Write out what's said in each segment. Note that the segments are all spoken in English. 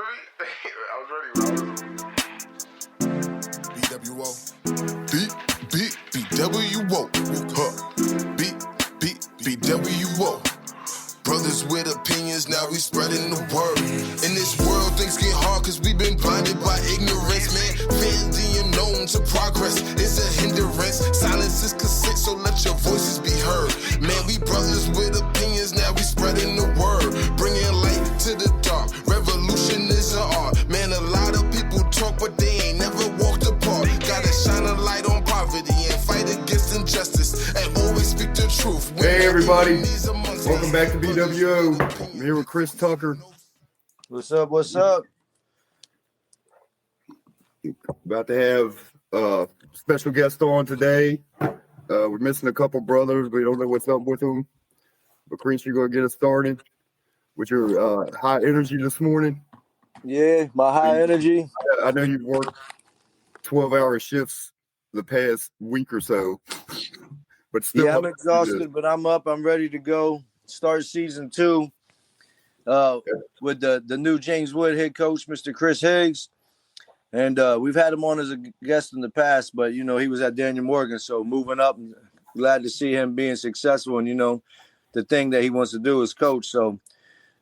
I was ready. B.W.O. B.W.O. B.W.O. Brothers with opinions, now we spreading the word. In this world, things get hard cause we've been blinded by ignorance, man. Fear the unknown to progress is a hindrance. Silence is consent, so let your voices be heard. Man, we brothers with opinions, now we spreading the word. Bringing light to the dark, revolution is an art. Man, a lot of people talk, but they ain't never walked apart. Gotta shine a light on poverty and fight against injustice, and always speak the truth. Hey everybody, welcome back to B.W.O. I'm here with Chris Tucker. What's up? What's up? About to have a special guest on today. We're missing a couple brothers. We don't know what's up with them. But Chris, you're going to get us started with your high energy this morning. Yeah, my high energy. I know you've worked 12-hour shifts the past week or so. But still, I'm exhausted, but I'm up. I'm ready to go. Start season 2 with the new James Wood head coach, Mr. Coach Higgs. And we've had him on as a guest in the past, but, he was at Daniel Morgan. So moving up, glad to see him being successful. And, the thing that he wants to do is coach. So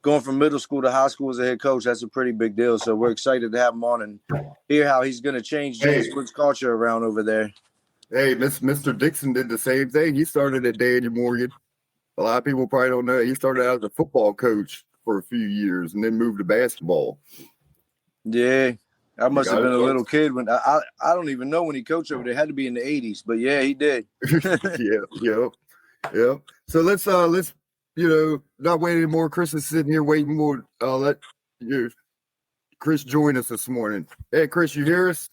going from middle school to high school as a head coach, that's a pretty big deal. So we're excited to have him on and hear how he's going to change James Wood's culture around over there. Hey, Mr. Dixon did the same thing. He started at Daniel Morgan. A lot of people probably don't know. He started out as a football coach for a few years and then moved to basketball. Yeah, I must have been a little kid when I don't even know when he coached over there. It had to be in the 80s, but yeah, he did. Yeah. So let's not wait anymore. Chris is sitting here waiting. We'll let Chris join us this morning. Hey, Chris, you hear us?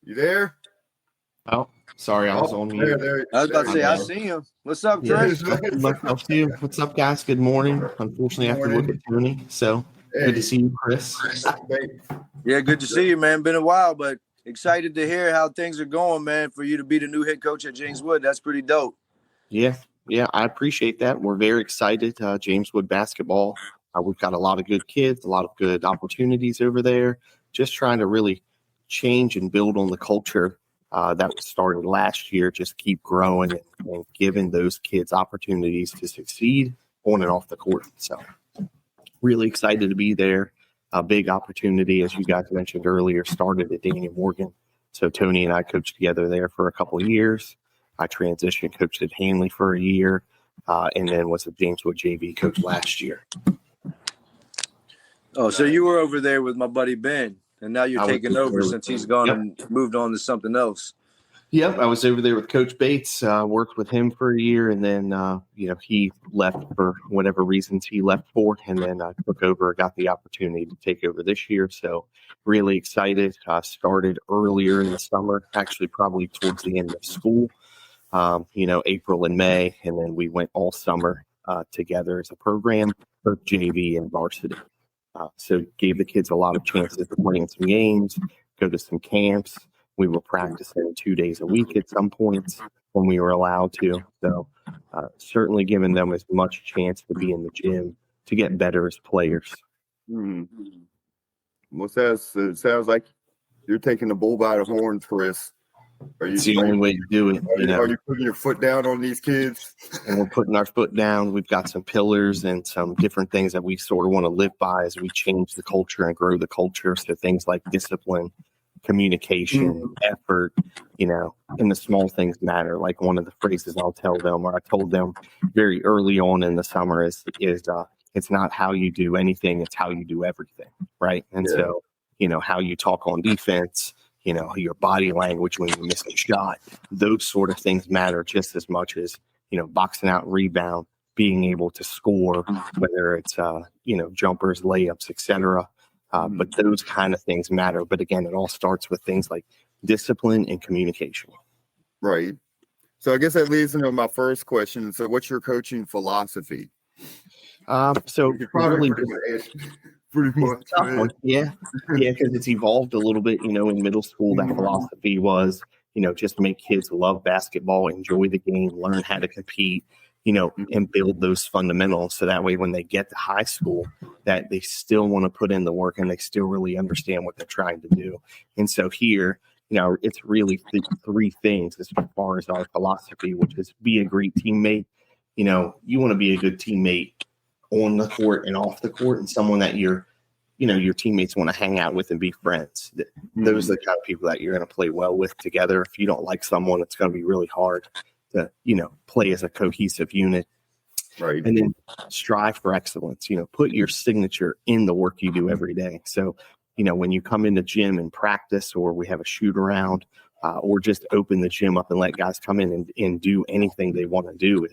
You there? Oh, sorry, I was on mute. I was about to say, I see him. What's up, Chris? What's up, guys? Good morning. Unfortunately, I have to look at Tony, so good to see you, Chris. Yeah, good to see you, man. Been a while, but excited to hear how things are going, man, for you to be the new head coach at James Wood. That's pretty dope. Yeah, I appreciate that. We're very excited. James Wood basketball. We've got a lot of good kids, a lot of good opportunities over there. Just trying to really change and build on the culture that was started last year, just keep growing and giving those kids opportunities to succeed on and off the court. So really excited to be there. A big opportunity, as you guys mentioned earlier, started at Daniel Morgan. So Tony and I coached together there for a couple of years. I transitioned, coached at Hanley for a year, and then was a James Wood JV coach last year. Oh, so you were over there with my buddy Ben. And now you're taking over since he's gone and moved on to something else. Yep, I was over there with Coach Bates, worked with him for a year, and then, he left for whatever reasons he left for, and then I took over, got the opportunity to take over this year. So really excited. Started earlier in the summer, actually probably towards the end of school, April and May, and then we went all summer together as a program, both JV and varsity. So gave the kids a lot of chances to play in some games, go to some camps. We were practicing 2 days a week at some points when we were allowed to. So certainly giving them as much chance to be in the gym to get better as players. Well, it sounds like you're taking the bull by the horns, Chris. It's the only way to do it. Are you putting your foot down on these kids? And we're putting our foot down. We've got some pillars and some different things that we sort of want to live by as we change the culture and grow the culture. So things like discipline, communication, effort, and the small things matter. Like one of the phrases I'll tell them, or I told them very early on in the summer is it's not how you do anything, it's how you do everything, right? And so, how you talk on defense, your body language when you miss a shot, those sort of things matter just as much as, boxing out, rebound, being able to score, whether it's, jumpers, layups, etc. But those kind of things matter. But again, it all starts with things like discipline and communication. Right. So I guess that leads into my first question. So what's your coaching philosophy? So probably pretty much. Yeah, because it's evolved a little bit. In middle school, that philosophy was, just make kids love basketball, enjoy the game, learn how to compete, and build those fundamentals. So that way, when they get to high school, that they still want to put in the work and they still really understand what they're trying to do. And so here, it's really three things as far as our philosophy, which is be a great teammate. You want to be a good teammate on the court and off the court, and someone that your teammates want to hang out with and be friends. Those are the kind of people that you're going to play well with together. If you don't like someone, it's going to be really hard to, play as a cohesive unit. Right. And then strive for excellence. Put your signature in the work you do every day. So, when you come into gym and practice, or we have a shoot around, or just open the gym up and let guys come in and do anything they want to do,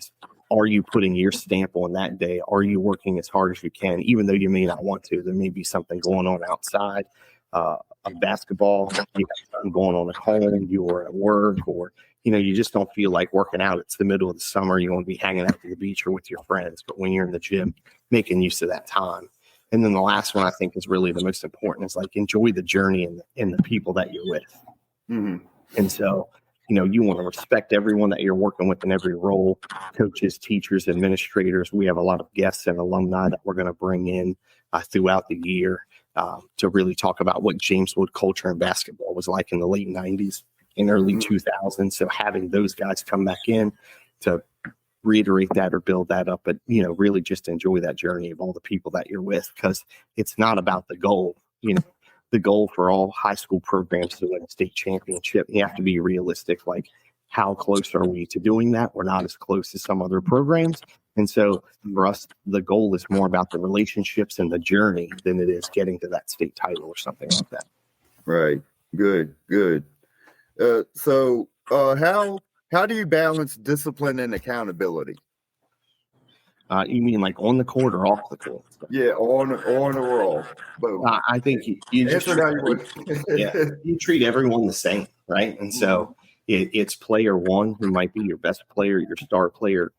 are you putting your stamp on that day? Are you working as hard as you can, even though you may not want to? There may be something going on outside of basketball, you have something going on at home, you're at work, or you just don't feel like working out. It's the middle of the summer. You want to be hanging out at the beach or with your friends. But when you're in the gym, making use of that time. And then the last one I think is really the most important is enjoy the journey and the people that you're with. Mm-hmm. And so, you want to respect everyone that you're working with in every role, coaches, teachers, administrators. We have a lot of guests and alumni that we're going to bring in throughout the year to really talk about what James Wood culture and basketball was like in the late 90s and early 2000s. So having those guys come back in to reiterate that or build that up, but, really just enjoy that journey of all the people that you're with, because it's not about the goal. The goal for all high school programs is to win a state championship. You have to be realistic. How close are we to doing that? We're not as close as some other programs. And so for us, the goal is more about the relationships and the journey than it is getting to that state title or something like that. Right. Good. So how do you balance discipline and accountability? You mean on the court or off the court? Yeah, on or off. Both. I think you just you treat everyone the same, right? And so it's player one who might be your best player, your star player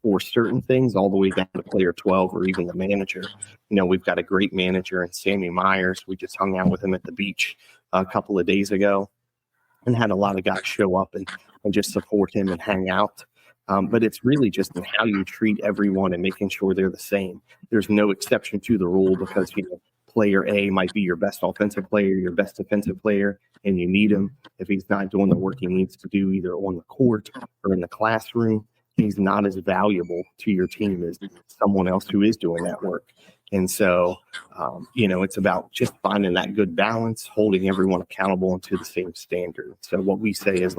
for certain things, all the way down to player 12 or even the manager. We've got a great manager in Sammy Myers. We just hung out with him at the beach a couple of days ago and had a lot of guys show up and just support him and hang out. But it's really just in how you treat everyone and making sure they're the same. There's no exception to the rule, because player A might be your best offensive player, your best defensive player, and you need him. If he's not doing the work he needs to do either on the court or in the classroom, he's not as valuable to your team as someone else who is doing that work. And so, it's about just finding that good balance, holding everyone accountable and to the same standard. So what we say is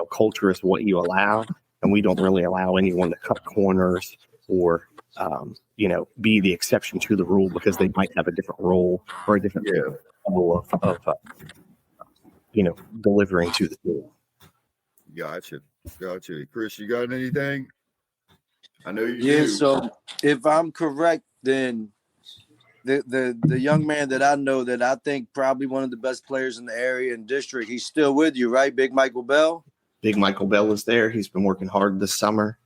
culture is what you allow. And we don't really allow anyone to cut corners or, be the exception to the rule because they might have a different role or a different level of delivering to the team. Gotcha. Chris, you got anything? I know you do. Yeah, so if I'm correct, then the young man that I know that I think probably one of the best players in the area and district, he's still with you, right? Big Michael Bell? Big Michael Bell is there. He's been working hard this summer,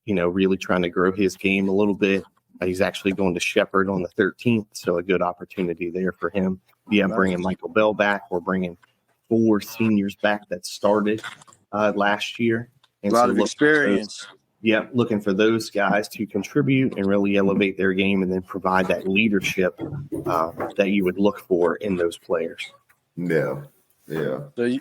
really trying to grow his game a little bit. He's actually going to Shepherd on the 13th, so a good opportunity there for him. Yeah, bringing Michael Bell back. We're bringing 4 seniors back that started last year. And a lot of experience. Looking for those guys to contribute and really elevate their game and then provide that leadership that you would look for in those players. Yeah.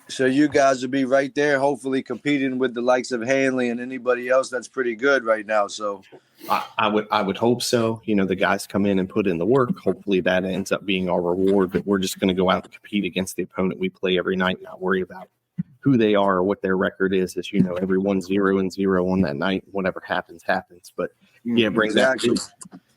So you guys will be right there, hopefully competing with the likes of Hanley and anybody else that's pretty good right now. So I would hope so. The guys come in and put in the work. Hopefully that ends up being our reward. But we're just going to go out and compete against the opponent we play every night, not worry about who they are or what their record is. As everyone's 0-0 on that night. Whatever happens. But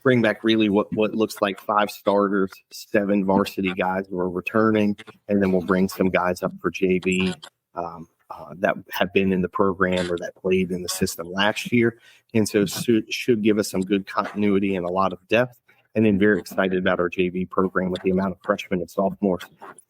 bring back really what looks like 5 starters, 7 varsity guys who are returning, and then we'll bring some guys up for JV that have been in the program or that played in the system last year. And so should give us some good continuity and a lot of depth. And then very excited about our JV program with the amount of freshmen and sophomores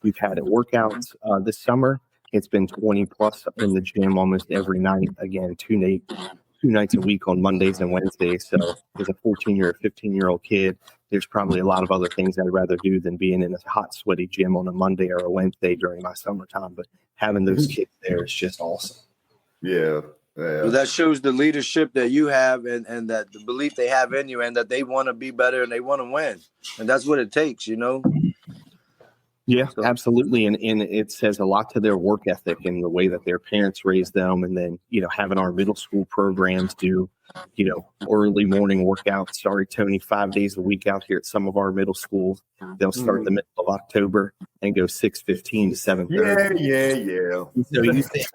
we've had at workouts this summer. It's been 20 plus in the gym almost every night. Again, two nights a week on Mondays and Wednesdays. So as a 14 or 15-year-old kid, there's probably a lot of other things I'd rather do than being in a hot, sweaty gym on a Monday or a Wednesday during my summertime. But having those kids there is just awesome. Yeah. Well, that shows the leadership that you have and that the belief they have in you and that they want to be better and they want to win. And that's what it takes, you know? Yeah, So, absolutely. And it says a lot to their work ethic and the way that their parents raised them. And then, having our middle school programs do, early morning workouts. Sorry, Tony, 5 days a week out here at some of our middle schools. They'll start the middle of October and go 6:15 to 7:30. Yeah. So you think,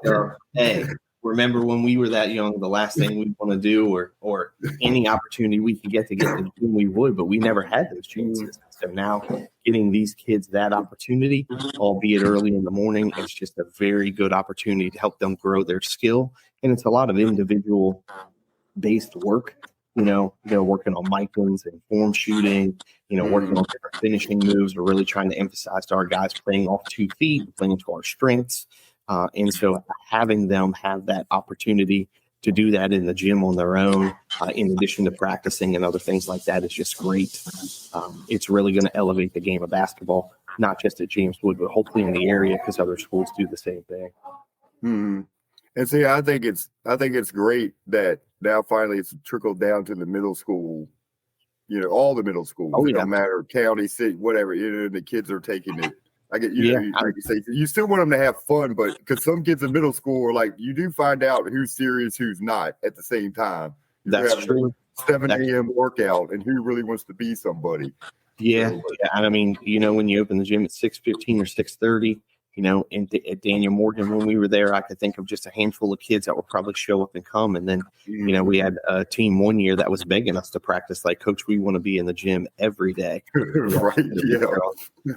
hey, remember when we were that young, the last thing we want to do or any opportunity we could get to the gym, we would, but we never had those chances. So now getting these kids that opportunity, albeit early in the morning, it's just a very good opportunity to help them grow their skill. And it's a lot of individual based work, working on microns and form shooting, working on different finishing moves. We're really trying to emphasize to our guys playing off 2 feet, playing to our strengths. And so having them have that opportunity to do that in the gym on their own, in addition to practicing and other things like that, is just great. It's really going to elevate the game of basketball, not just at James Wood, but hopefully in the area because other schools do the same thing. Mm-hmm. And see, I think it's great that now finally it's trickled down to the middle school. All the middle schools. Oh, It don't matter, county, city, whatever. The kids are taking it. I get like you say, you still want them to have fun, but because some kids in middle school are like, you do find out who's serious, who's not at the same time. That's true. 7 a.m. workout, and who really wants to be somebody? Yeah. And I mean, when you open the gym at 6:15 or 6:30, and at Daniel Morgan, when we were there, I could think of just a handful of kids that would probably show up and come. And then, we had a team one year that was begging us to practice, like, Coach, we want to be in the gym every day. Right.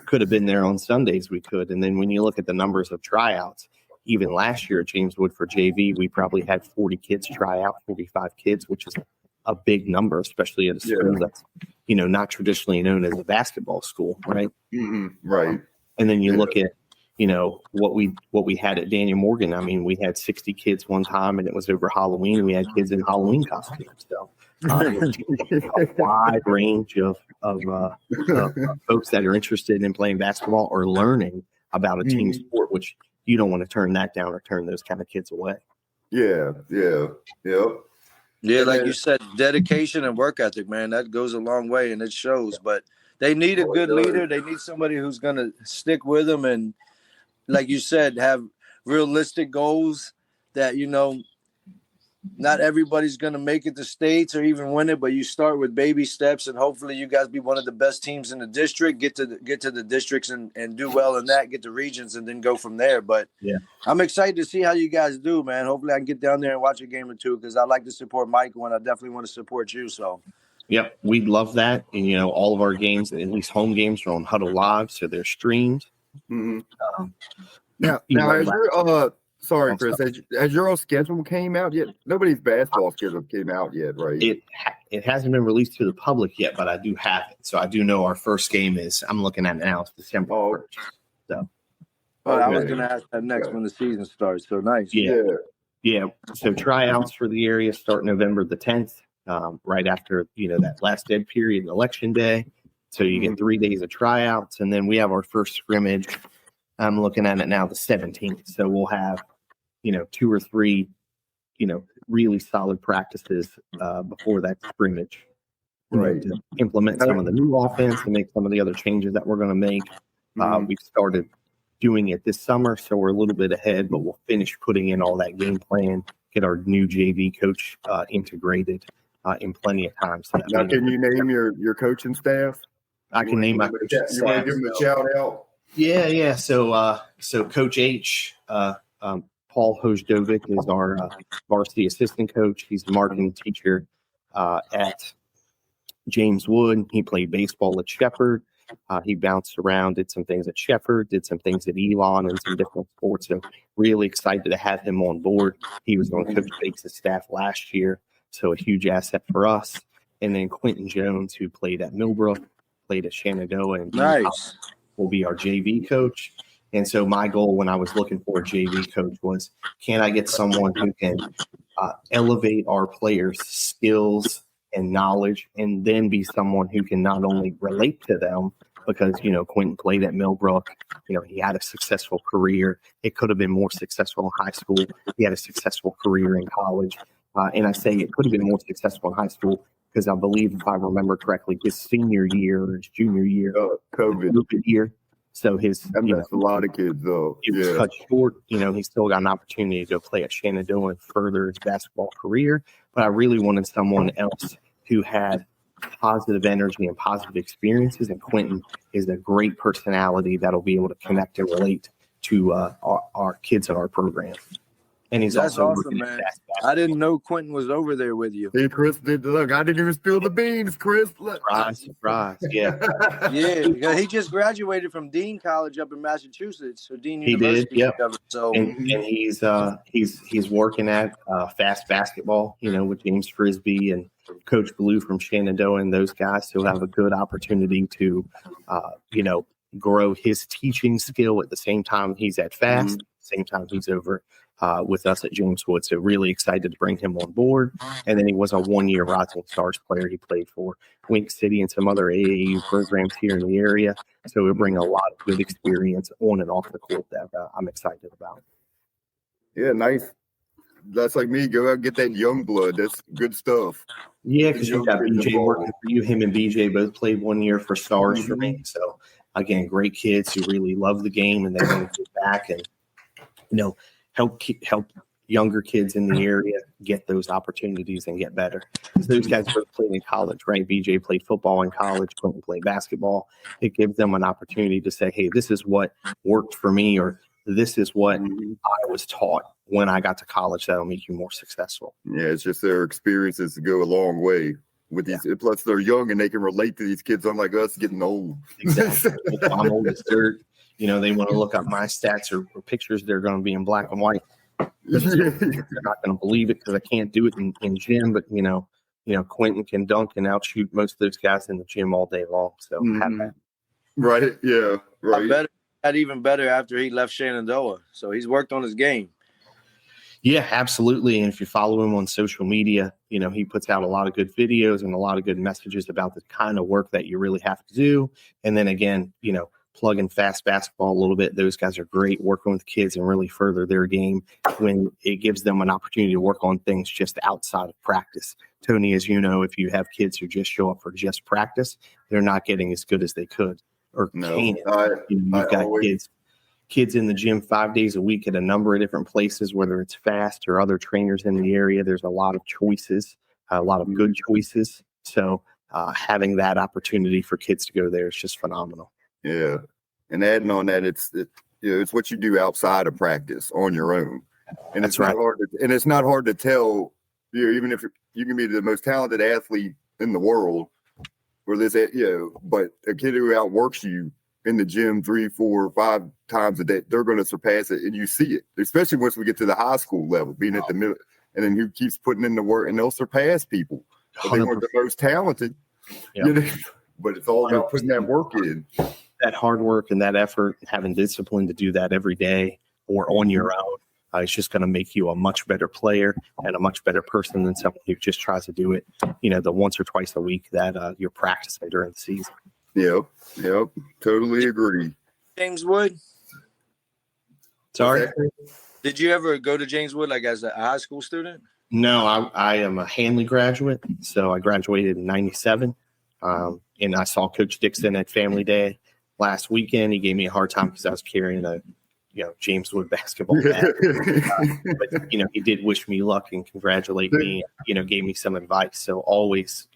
Could have been there on Sundays. We could. And then when you look at the numbers of tryouts, even last year at James Wood for JV, we probably had 40 kids try out, 45 kids, which is a big number, especially at a school that's, not traditionally known as a basketball school. Right. Mm-hmm. Right. And then you look at, what we had at Daniel Morgan. I mean, we had 60 kids one time, and it was over Halloween. We had kids in Halloween costumes. So a wide range of folks that are interested in playing basketball or learning about a team sport, which you don't want to turn that down or turn those kind of kids away. Yeah. Yeah, like you said, dedication and work ethic, man, that goes a long way, and it shows. But they need a good leader. They need somebody who's going to stick with them and, like you said, have realistic goals that, not everybody's going to make it to states or even win it, but you start with baby steps, and hopefully you guys be one of the best teams in the district, get to the districts and do well in that, get to regions, and then go from there. But yeah, I'm excited to see how you guys do, man. Hopefully I can get down there and watch a game or two, because I like to support Michael, and I definitely want to support you. So yep, we'd love that. And, all of our games, at least home games, are on Huddle Live, so they're streamed. Mm-hmm. Now has your sorry, Chris, has your schedule came out yet? Nobody's basketball schedule came out yet, right? It hasn't been released to the public yet, but I do have it. So I do know our first game is, I'm looking at it now, it's December 1st. So I was going to ask that next when the season starts. So nice. Yeah. So tryouts for the area start November the 10th, right after, that last dead period, election day. So you get 3 days of tryouts, and then we have our first scrimmage. I'm looking at it now, the 17th. So we'll have, 2 or 3, really solid practices before that scrimmage. Right. To implement some of the new offense and make some of the other changes that we're going to make. We've started doing it this summer, so we're a little bit ahead, but we'll finish putting in all that game plan, get our new JV coach integrated in plenty of time. So now, can you name your coaching staff? I can name my coaching staff. You want to give them a shout out? Yeah. So Coach H, Paul Hojdovic is our varsity assistant coach. He's a marketing teacher at James Wood. He played baseball at Shepherd. He bounced around, did some things at Shepherd, did some things at Elon and some different sports. So really excited to have him on board. He was on Coach Bates' staff last year, so a huge asset for us. And then Quentin Jones, who played at Millbrook, played at Shenandoah, and nice. Will be our JV coach. And so my goal when I was looking for a JV coach was, can I get someone who can elevate our players' skills and knowledge, and then be someone who can not only relate to them, because, Quentin played at Millbrook. He had a successful career. It could have been more successful in high school. He had a successful career in college. And I say it could have been more successful in high school because I believe, if I remember correctly, his senior year or his junior year, COVID year. So his, that's a lot of kids though. It was cut short. He still got an opportunity to go play at Shenandoah and further his basketball career. But I really wanted someone else who had positive energy and positive experiences. And Quentin is a great personality that'll be able to connect and relate to our kids in our program. And he's That's also awesome, man. I didn't know Quentin was over there with you. Hey, Chris did look. I didn't even spill the beans, Chris. Look. Surprise. Yeah. Yeah, because he just graduated from Dean College up in Massachusetts, or Dean He University. did, yep. So And he's working at fast basketball, with James Frisbee and Coach Blue from Shenandoah and those guys. So he'll have a good opportunity to, grow his teaching skill at the same time he's at fast, same time he's over with us at James Wood. So really excited to bring him on board. And then he was a 1-year Rising Stars player. He played for Wink City and some other AAU programs here in the area. So he'll bring a lot of good experience on and off the court that I'm excited about. Yeah, nice. That's like me. Go out and get that young blood. That's good stuff. Yeah, because you've got BJ working for you. Him and BJ both played 1 year for Stars for me. So, again, great kids who really love the game and they want to get back and, help younger kids in the area get those opportunities and get better. Because those guys both played in college, right? BJ played football in college, Quentin played basketball. It gives them an opportunity to say, hey, this is what worked for me, or this is what I was taught when I got to college that'll make you more successful. Yeah, it's just their experiences go a long way with these. Yeah. Plus, they're young and they can relate to these kids, unlike us getting old. Exactly. I'm old as dirt. They want to look up my stats or pictures. They're going to be in black and white. They're not going to believe it because I can't do it in gym. But Quentin can dunk and outshoot most of those guys in the gym all day long. So have that. Right. Yeah. Right. Got even better after he left Shenandoah. So he's worked on his game. Yeah, absolutely. And if you follow him on social media, he puts out a lot of good videos and a lot of good messages about the kind of work that you really have to do. And then again, plug in fast basketball a little bit. Those guys are great working with kids and really further their game when it gives them an opportunity to work on things just outside of practice. Tony, as you know, if you have kids who just show up for just practice, they're not getting as good as they could or can. You've got kids in the gym 5 days a week at a number of different places, whether it's fast or other trainers in the area. There's a lot of choices, a lot of good choices. So having that opportunity for kids to go there is just phenomenal. Yeah. And adding on that, it's what you do outside of practice on your own. And it's not hard and it's not hard to tell, even if you can be the most talented athlete in the world, but a kid who outworks you in the gym 3, 4, 5 times a day, they're going to surpass it. And you see it, especially once we get to the high school level, being at the middle, and then who keeps putting in the work, and they'll surpass people. But they weren't the most talented, but it's all about putting that work in. That hard work and that effort, having discipline to do that every day or on your own, it's just going to make you a much better player and a much better person than someone who just tries to do it, the once or twice a week that you're practicing during the season. Yep. Totally agree. James Wood? Sorry? Did you ever go to James Wood as a high school student? No, I am a Hanley graduate. So I graduated in 97. And I saw Coach Dixon at Family Day last weekend. He gave me a hard time because I was carrying a James Wood basketball bat. But he did wish me luck and congratulate me, gave me some advice. So always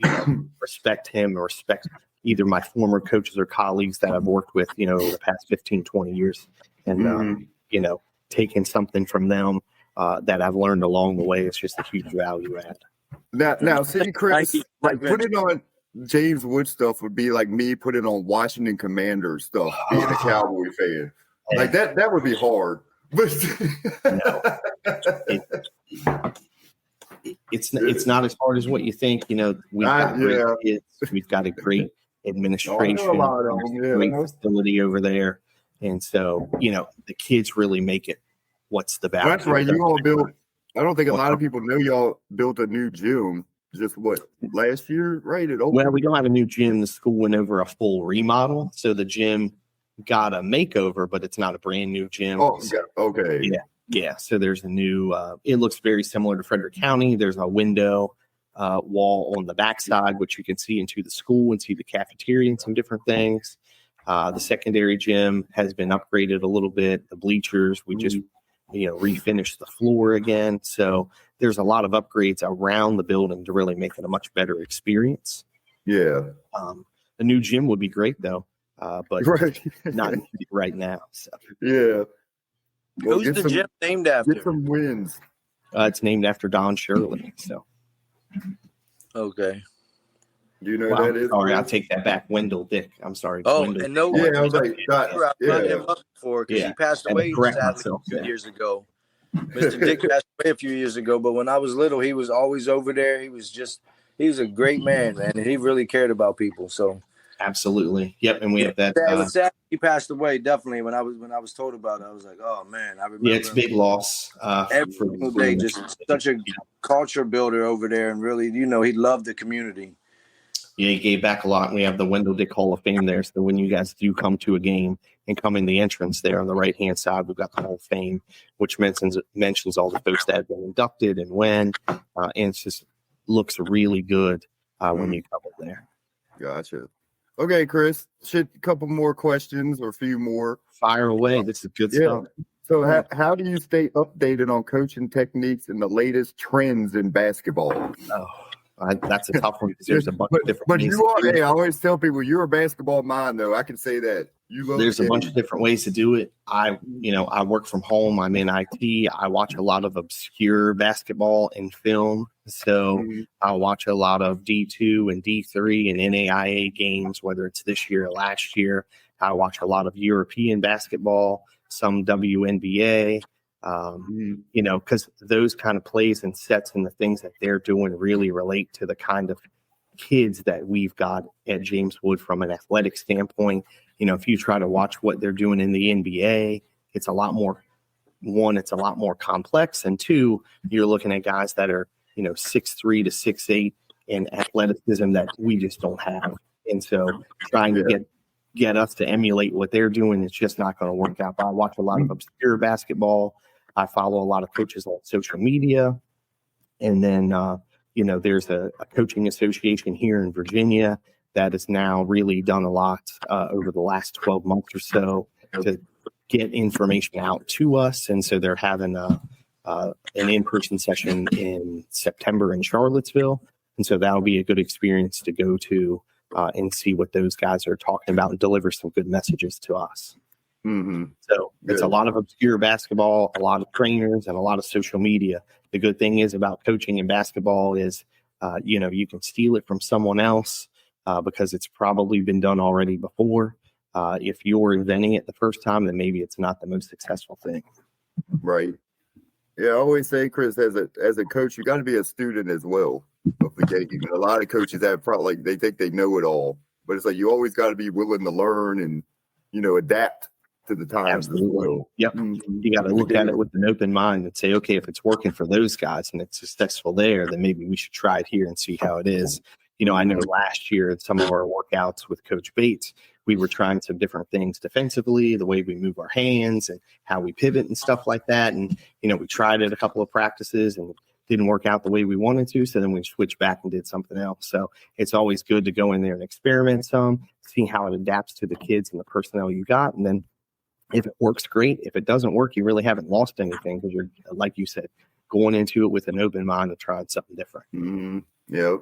respect him or respect either my former coaches or colleagues that I've worked with, over the past 15, 20 years. And, taking something from them that I've learned along the way is just a huge value add. Now see, Chris, putting on James Wood stuff would be like me putting on Washington Commanders stuff, being a Cowboy fan. Like that would be hard. But it's not as hard as what you think. We've got great kids. We've got a great administration, great facility over there. And so, the kids really make it what's the balance. That's right. You all built, I don't think a lot of people know y'all built a new gym just what, last year, right? It opened. Well, we don't have a new gym. The school went over a full remodel. So the gym got a makeover, but it's not a brand new gym. Oh, okay. Yeah. Yeah. So there's a new, it looks very similar to Frederick County. There's a window wall on the backside, which you can see into the school and see the cafeteria and some different things. The secondary gym has been upgraded a little bit. The bleachers, we just, refinished the floor again. So there's a lot of upgrades around the building to really make it a much better experience. Yeah. The new gym would be great though, but Right. not right now. So Yeah. Well, Who's the gym named after? Get some wins. it's named after Don Shirley. So Okay. Do you know wow, who that is? sorry, I'll take that back. Wendell Dick. I'm sorry. Oh, Wendell. and no, Yeah, I was like, I've brought him up before because Yeah. he passed I had to away correct sadly myself, a few yeah. years ago. Mr. Dick passed away a few years ago, but when I was little, he was always over there. He was a great man, and he really cared about people. So Absolutely. Yep. And we have that. it was sad he passed away. Definitely, when I was told about it, I was like, oh man, I remember. Yeah, it's a big loss. Every single day, just such a culture builder over there, and really, he loved the community. Yeah, he gave back a lot. And we have the Wendell Dick Hall of Fame there. So when you guys do come to a game and come in the entrance there on the right hand side, we've got the Hall of Fame, which mentions all the folks that have been inducted and when. And it just looks really good when you come in there. Gotcha. Okay, Chris. A couple more questions or a few more. Fire away. This is good Yeah. stuff. So how do you stay updated on coaching techniques and the latest trends in basketball? That's a tough one because there's a bunch of different But ways you to are, do it. hey, I always tell people you're a basketball mind, though. I can say that. You love There's the a bunch game. of different ways to do it. I work from home. I'm in IT. I watch a lot of obscure basketball and film. So I watch a lot of D2 and D3 and NAIA games, whether it's this year or last year. I watch a lot of European basketball, some WNBA, because those kind of plays and sets and the things that they're doing really relate to the kind of kids that we've got at James Wood from an athletic standpoint. If you try to watch what they're doing in the NBA, it's a lot more, one, it's a lot more complex. And two, you're looking at guys that are, 6'3" to 6'8" in athleticism that we just don't have. And so trying to get us to emulate what they're doing, it's just not going to work out. But I watch a lot of obscure basketball. I follow a lot of coaches on social media. And then, there's a coaching association here in Virginia that has now really done a lot over the last 12 months or so to get information out to us. And so they're having an in-person session in September in Charlottesville. And so that'll be a good experience to go to and see what those guys are talking about and deliver some good messages to us. Mm-hmm. So it's a lot of obscure basketball, a lot of trainers, and a lot of social media. The good thing is about coaching in basketball is, you can steal it from someone else because it's probably been done already before. If you're inventing it the first time, then maybe it's not the most successful thing. Right. Yeah, I always say, Chris, as a coach, you got to be a student as well of the game. And a lot of coaches have probably they think they know it all, but it's like you always got to be willing to learn and adapt to the times as well. Yep. Mm-hmm. You got to look at it with an open mind and say, okay, if it's working for those guys and it's successful there, then maybe we should try it here and see how it is. I know last year at some of our workouts with Coach Bates, we were trying some different things defensively, the way we move our hands and how we pivot and stuff like that. And, we tried it a couple of practices and it didn't work out the way we wanted to. So then we switched back and did something else. So it's always good to go in there and experiment some, see how it adapts to the kids and the personnel you got. And then if it works, great. If it doesn't work, you really haven't lost anything because you're, like you said, going into it with an open mind to try something different. Mm-hmm. Yep.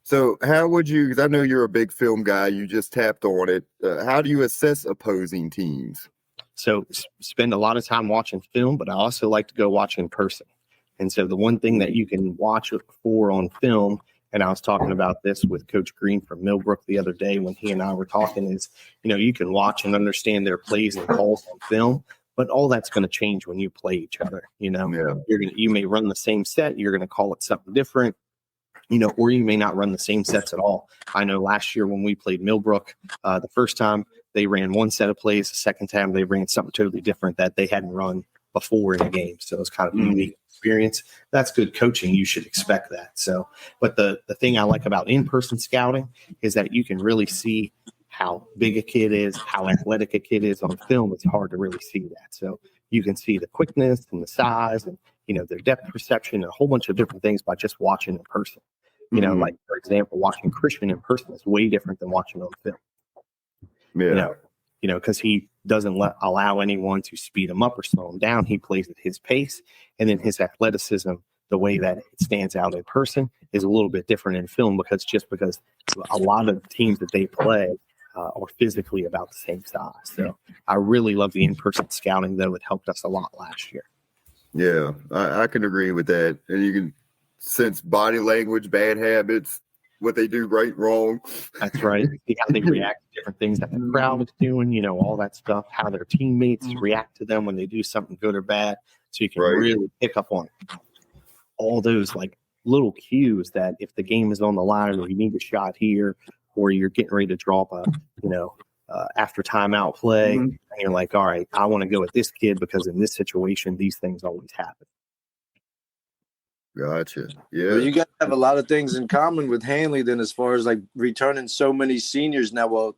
So how would you, because I know you're a big film guy, you just tapped on it. How do you assess opposing teams? So spend a lot of time watching film, but I also like to go watch in person. And so the one thing that you can watch for on film, and I was talking about this with Coach Green from Millbrook the other day when he and I were talking, is, you can watch and understand their plays and calls on film, but all that's going to change when you play each other. You may run the same set, you're going to call it something different. Or you may not run the same sets at all. I know last year when we played Millbrook, the first time they ran one set of plays, the second time they ran something totally different that they hadn't run before in a game. So it's kind of a unique experience. That's good coaching. You should expect that. So, but the thing I like about in-person scouting is that you can really see how big a kid is, how athletic a kid is on film. It's hard to really see that. So you can see the quickness and the size and, their depth perception and a whole bunch of different things by just watching in person. Like, for example, watching Christian in person is way different than watching on film. Yeah. Because he doesn't allow anyone to speed him up or slow him down. He plays at his pace, and then his athleticism, the way that it stands out in person, is a little bit different in film because a lot of teams that they play are physically about the same size. So I really love the in-person scouting, though. It helped us a lot last year. Yeah, I can agree with that. And you can sense body language, bad habits, what they do right, wrong. That's right. See how they react to different things that the crowd is doing, all that stuff, how their teammates react to them when they do something good or bad. So you can really pick up on all those like little cues that if the game is on the line or you need a shot here or you're getting ready to draw up after timeout play, and you're like, all right, I want to go with this kid because in this situation, these things always happen. Gotcha. Yeah. Well, you guys have a lot of things in common with Hanley then as far as like returning so many seniors now. Well,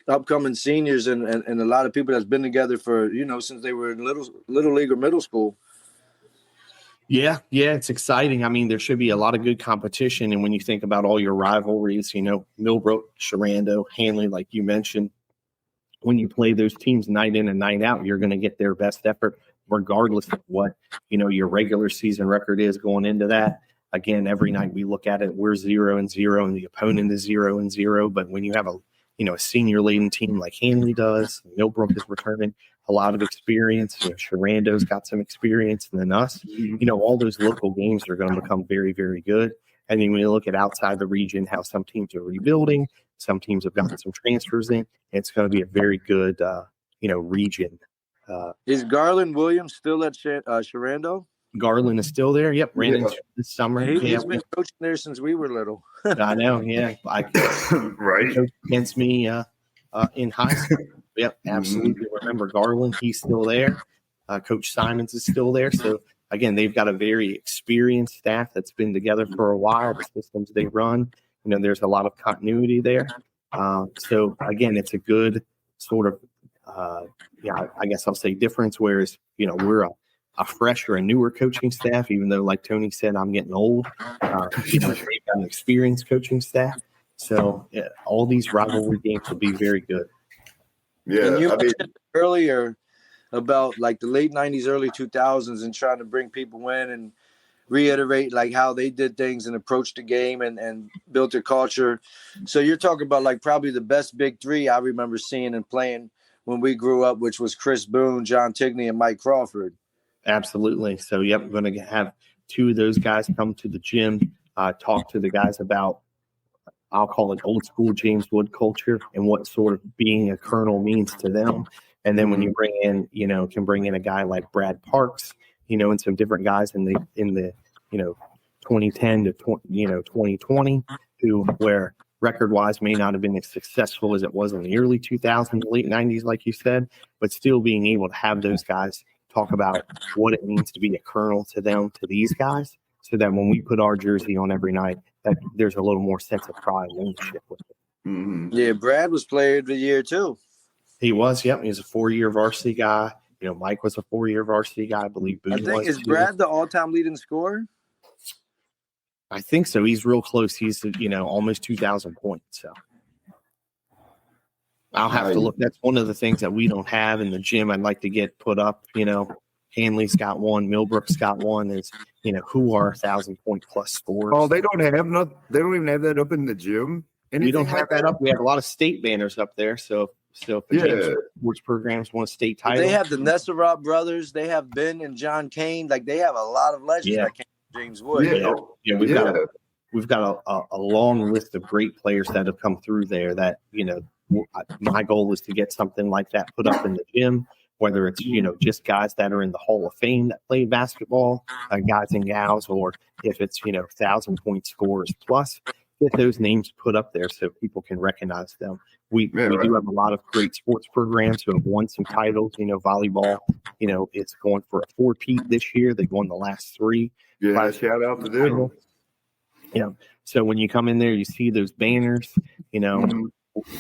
upcoming seniors and a lot of people that's been together for, since they were in little league or middle school. Yeah, it's exciting. I mean, there should be a lot of good competition. And when you think about all your rivalries, Millbrook, Sharando, Hanley, like you mentioned, when you play those teams night in and night out, you're going to get their best effort, regardless of what, your regular season record is going into that. Again, every night we look at it, we're 0-0 and the opponent is 0-0. But when you have a senior laden team like Hanley does, Millbrook is returning a lot of experience. Sharando's got some experience, and then us. All those local games are going to become very, very good. And then when you look at outside the region, how some teams are rebuilding, some teams have gotten some transfers in. It's going to be a very good, region. Is Garland Williams still at Sharando? Garland is still there. Yep, ran into this summer. He's been coaching there since we were little. I know. Yeah, Right. Coached against me in high school. Yep, absolutely. Remember Garland? He's still there. Coach Simons is still there. So again, they've got a very experienced staff that's been together for a while. The systems they run, there's a lot of continuity there. So again, it's a good sort of, I guess I'll say difference. Whereas we're a fresh or a newer coaching staff, even though, like Tony said, I'm getting old. They've got an experienced coaching staff. So all these rivalry games will be very good. Yeah, and you mentioned earlier about like the late 90s, early 2000s and trying to bring people in and reiterate like how they did things and approached the game and built their culture. So you're talking about like probably the best big three I remember seeing and playing when we grew up, which was Chris Boone, John Tigney, and Mike Crawford. Absolutely. So, yep, we're going to have two of those guys come to the gym, talk to the guys about, I'll call it old school James Wood culture and what sort of being a colonel means to them. And then when you bring in, can bring in a guy like Brad Parks, and some different guys in the 2010 to 2020 where record wise may not have been as successful as it was in the early 2000s, late 90s, like you said, but still being able to have those guys talk about what it means to be a colonel to them, to these guys, so that when we put our jersey on every night, that there's a little more sense of pride and ownership with it. Mm-hmm. Yeah, Brad was player of the year too. He was, yep. He was a 4-year varsity guy. Mike was a 4-year varsity guy. I believe Boone was. Is Brad the all-time leading scorer? I think so. He's real close. He's, almost 2,000 points. So I'll have to look. That's one of the things that we don't have in the gym. I'd like to get put up. Hanley's got one. Millbrook's got one. Is who are 1,000-point plus scorers? Oh, they don't even have that up in the gym. We don't have that up. We have a lot of state banners up there. So if the James sports programs want a state title, they have the Nesserot brothers. They have Ben and John Kane. Like they have a lot of legends that came from James Wood. We've got a long list of great players that have come through there. That my goal is to get something like that put up in the gym. Whether it's, just guys that are in the Hall of Fame that play basketball, guys and gals, or if it's, 1,000-point scorers plus, get those names put up there so people can recognize them. We right. do have a lot of great sports programs who have won some titles. Volleyball, it's going for a 4-peat this year. They've won the last 3. Yeah, shout out to them. So when you come in there, you see those banners,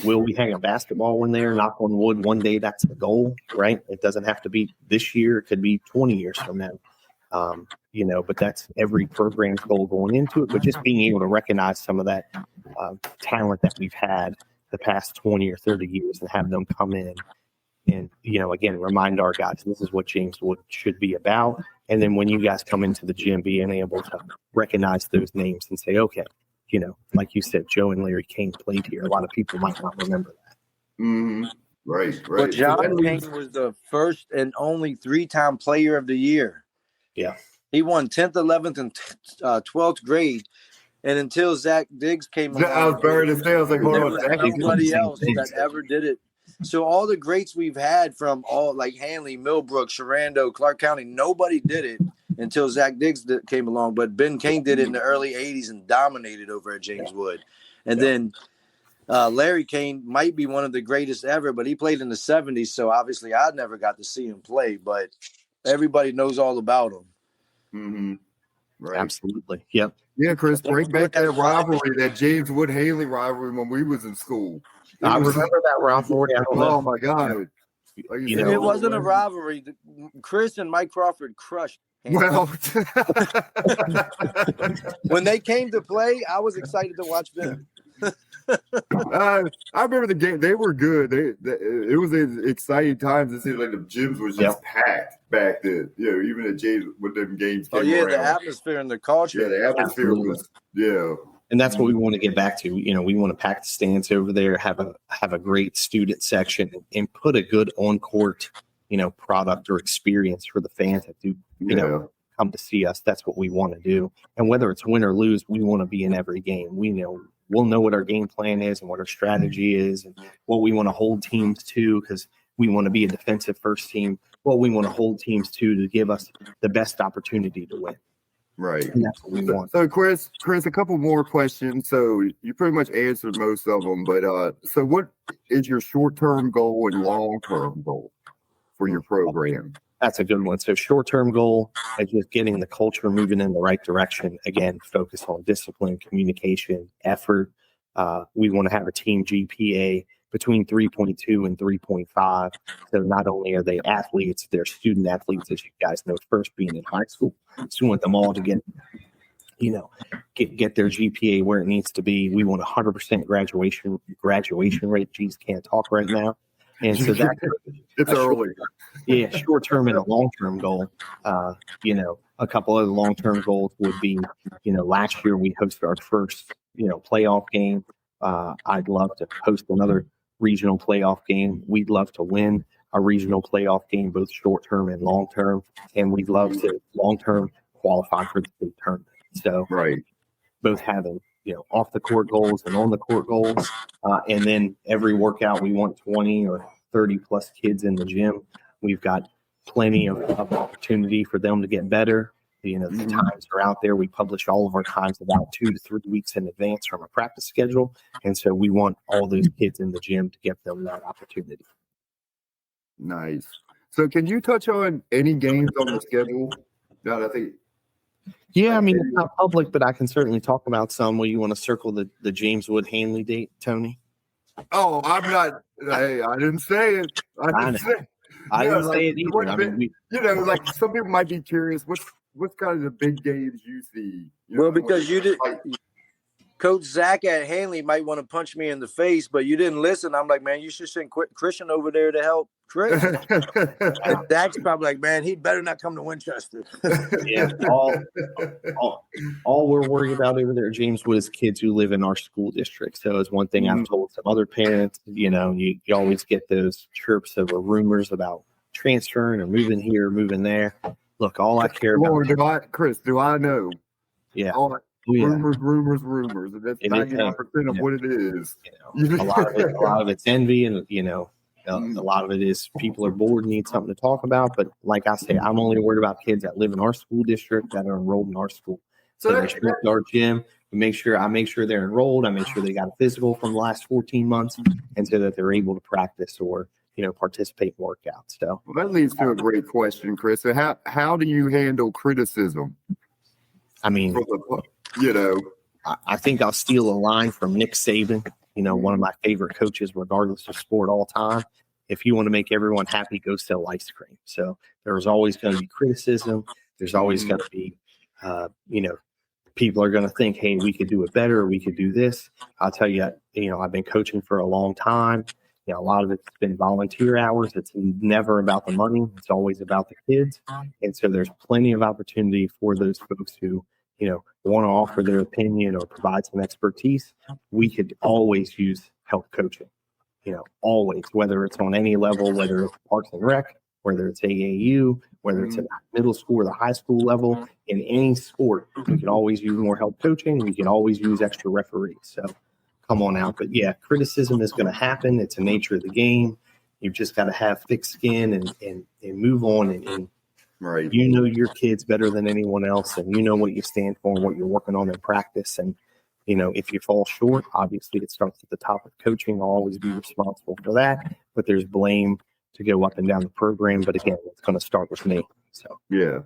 will we hang a basketball in there? Knock on wood, one day that's the goal, right? It doesn't have to be this year. It could be 20 years from now. But that's every program's goal going into it. But just being able to recognize some of that talent that we've had the past 20 or 30 years and have them come in and, again, remind our guys, this is what James Wood should be about. And then when you guys come into the gym, being able to recognize those names and say, okay, like you said, Joe and Larry King played here. A lot of people might not remember that. Mm-hmm. Right. But John King was the first and only 3-time player of the year. Yeah. He won 10th, 11th, and 12th grade. And until Zach Diggs came along, I was buried in sales. Like, hold on, Zach nobody else that ever did it. So all the greats we've had from all like Hanley, Millbrook, Sharando, Clark County, nobody did it until Zach Diggs came along. But Ben King did it in the early 80s and dominated over at James Wood. And then Larry Kane might be one of the greatest ever, but he played in the 70s. So obviously I never got to see him play, but everybody knows all about him. Mm-hmm. Right. Absolutely. Yep. Yeah, Chris, bring back that rivalry, that James Wood-Haley rivalry when we was in school. I remember that rivalry. Oh, my God. It wasn't a rivalry. Chris and Mike Crawford crushed him. Well, when they came to play, I was excited to watch them. I remember the game. They were good. It was exciting times. It seemed like the gyms was just packed back then. Even at James when them games came around. The atmosphere and the culture. Yeah, the atmosphere was And that's what we want to get back to. We want to pack the stands over there, have a great student section, and put a good on court, product or experience for the fans that do, come to see us. That's what we want to do. And whether it's win or lose, we want to be in every game. We'll know what our game plan is and what our strategy is and what we want to hold teams to, because we want to be a defensive first team. What we want to hold teams to give us the best opportunity to win. Right. And that's what we want. So Chris, a couple more questions. So you pretty much answered most of them, but so what is your short-term goal and long-term goal for your program? That's a good one. So short-term goal is just getting the culture moving in the right direction. Again, focus on discipline, communication, effort. We want to have a team GPA between 3.2 and 3.5. So not only are they athletes, they're student athletes, as you guys know, first being in high school. So we want them all to get their GPA where it needs to be. We want 100% graduation rate. Geez, can't talk right now. And so that's it's early. Short-term and a long-term goal. A couple of the long-term goals would be, last year we hosted our first, playoff game. I'd love to host another regional playoff game. We'd love to win a regional playoff game, both short-term and long-term. And we'd love to long-term qualify for the state tournament. So both having, off the court goals and on the court goals. And then every workout, we want 20 or 30 plus kids in the gym. We've got plenty of opportunity for them to get better. The times are out there. We publish all of our times about 2 to 3 weeks in advance from a practice schedule. And so we want all those kids in the gym to give them that opportunity. Nice. So can you touch on any games on the schedule? I think. Yeah, I mean, it's not public, but I can certainly talk about some. Will you want to circle the James Wood Hanley date, Tony? Oh, I'm not. Hey, I didn't say it. I didn't say it either. I mean, like some people might be curious. What's kind of the big games you see? Because you did. Coach Zach at Hanley might want to punch me in the face, but you didn't listen. I'm like, man, you should send Christian over there to help Chris. Zach's probably like, man, he better not come to Winchester. Yeah, all we're worried about over there at James Wood is kids who live in our school district. So it's one thing I've told some other parents. You always get those chirps of rumors about transferring or moving here, moving there. Look, all I care about. Chris, do I know? Yeah. Rumors. And that's 99% of what it is. A lot of it's envy, and a lot of it is people are bored and need something to talk about. But like I say, I'm only worried about kids that live in our school district that are enrolled in our school. So they show up to our gym. I make sure they're enrolled. I make sure they got a physical from the last 14 months, and so that they're able to practice or participate in workouts. So Well, that leads to a great question, Chris. So how do you handle criticism? I mean, I think I'll steal a line from Nick Saban, one of my favorite coaches, regardless of sport all time. If you want to make everyone happy, go sell ice cream. So there's always going to be criticism. There's always going to be, people are going to think, hey, we could do it better. Or we could do this. I'll tell you, I've been coaching for a long time. A lot of it's been volunteer hours. It's never about the money. It's always about the kids. And so there's plenty of opportunity for those folks who, want to offer their opinion or provide some expertise. We could always use help coaching, always, whether it's on any level, whether it's Parks and Rec, whether it's AAU, whether it's at the middle school or the high school level, in any sport, we can always use more help coaching. We can always use extra referees. So come on out. But yeah, criticism is going to happen. It's the nature of the game. You've just got to have thick skin and move on. And right. Your kids better than anyone else, and you know what you stand for and what you're working on in practice. And, if you fall short, obviously it starts at the top of coaching. I'll always be responsible for that. But there's blame to go up and down the program. But again, it's going to start with me. So yeah.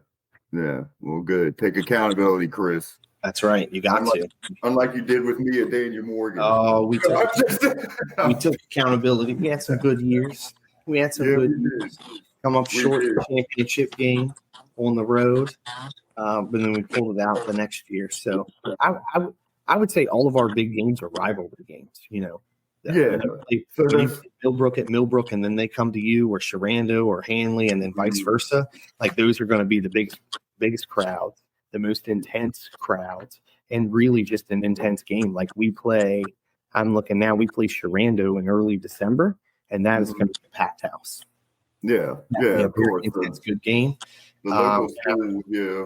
Well, good. Take accountability, Chris. That's right. You got to. Unlike you did with me at Daniel Morgan. Oh, we took accountability. We had some good years. Good years. Come up short in the championship game on the road, but then we pulled it out the next year. So I would say all of our big games are rivalry games. Millbrook at Millbrook, and then they come to you, or Sharando or Hanley, and then vice versa. Like, those are going to be the biggest crowds, the most intense crowds, and really just an intense game. Like, we play Sharando in early December, and that is going to be a packed house. Yeah, of course. It's a good game. The local school, yeah.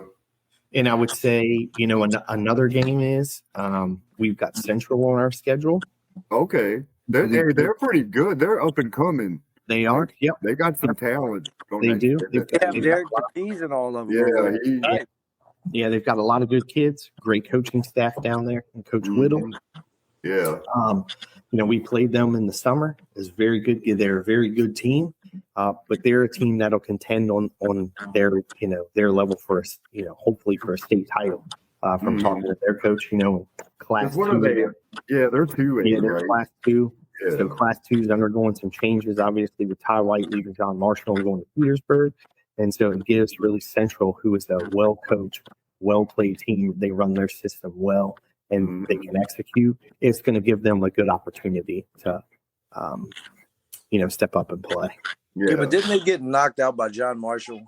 And I would say, another game is we've got Central on our schedule. Okay. They're pretty good. They're up and coming. They are. Yep. They got some talent. They do. They've got Derek DePease and all of them. Yeah. Yeah, they've got a lot of good kids, great coaching staff down there, and Coach Whittle. Yeah. We played them in the summer. It's very good. They're a very good team, but they're a team that'll contend on their level for us, hopefully for a state title. From talking to their coach, class what 2. Are they? Yeah, they're 2. Yeah, they're right? class 2. Yeah. So class 2 is undergoing some changes, obviously, with Ty White leaving John Marshall and going to Petersburg. And so it gives really Central, who is a well-coached, well-played team. They run their system well, and they can execute. It's going to give them a good opportunity to, step up and play. Yeah, but didn't they get knocked out by John Marshall?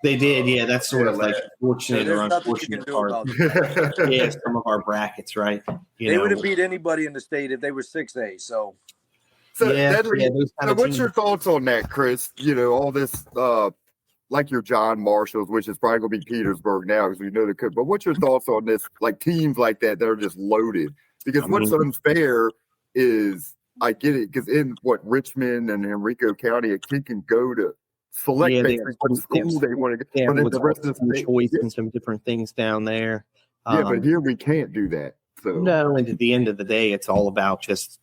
They did, yeah. That's sort of like fortunate or unfortunate part. Yeah, some of our brackets, right? They would have beat anybody in the state if they were 6A. So what's your thoughts on that, Chris? All this, like your John Marshalls, which is probably going to be Petersburg now because we know they could. But what's your thoughts on this, like teams like that are just loaded? Because what's unfair is, I get it, because in Richmond and Henrico County, a kid can go to select what school they want to go. But the rest of the choice and some different things down there. But here we can't do that. So no, and at the end of the day, it's all about just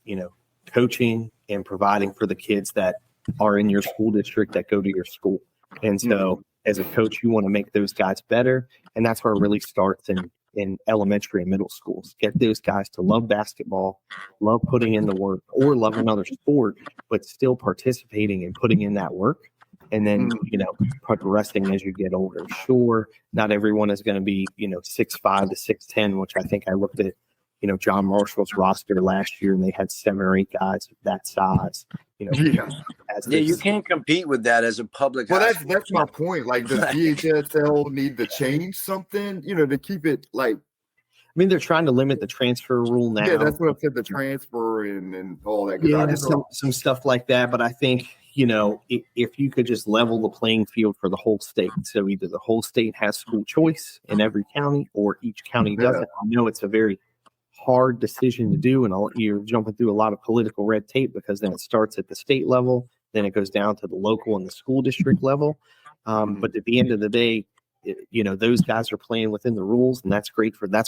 coaching and providing for the kids that are in your school district that go to your school. And so, as a coach, you want to make those guys better, and that's where it really starts in elementary and middle schools. Get those guys to love basketball, love putting in the work, or love another sport, but still participating and putting in that work. And then, progressing as you get older. Sure, not everyone is going to be, 6'5" to 6'10", which I think I looked at, John Marshall's roster last year, and they had 7 or 8 guys of that size. You can't compete with that as a public. Well, that's my point. Like, does DHSL need to change something, to keep it like? I mean, they're trying to limit the transfer rule now. Yeah, that's what I said. The transfer and all that. Yeah, some stuff like that. But I think, if you could just level the playing field for the whole state. So either the whole state has school choice in every county, or each county doesn't. I know it's a very hard decision to do, and you're jumping through a lot of political red tape, because then it starts at the state level, then it goes down to the local and the school district level. But at the end of the day, those guys are playing within the rules, and that's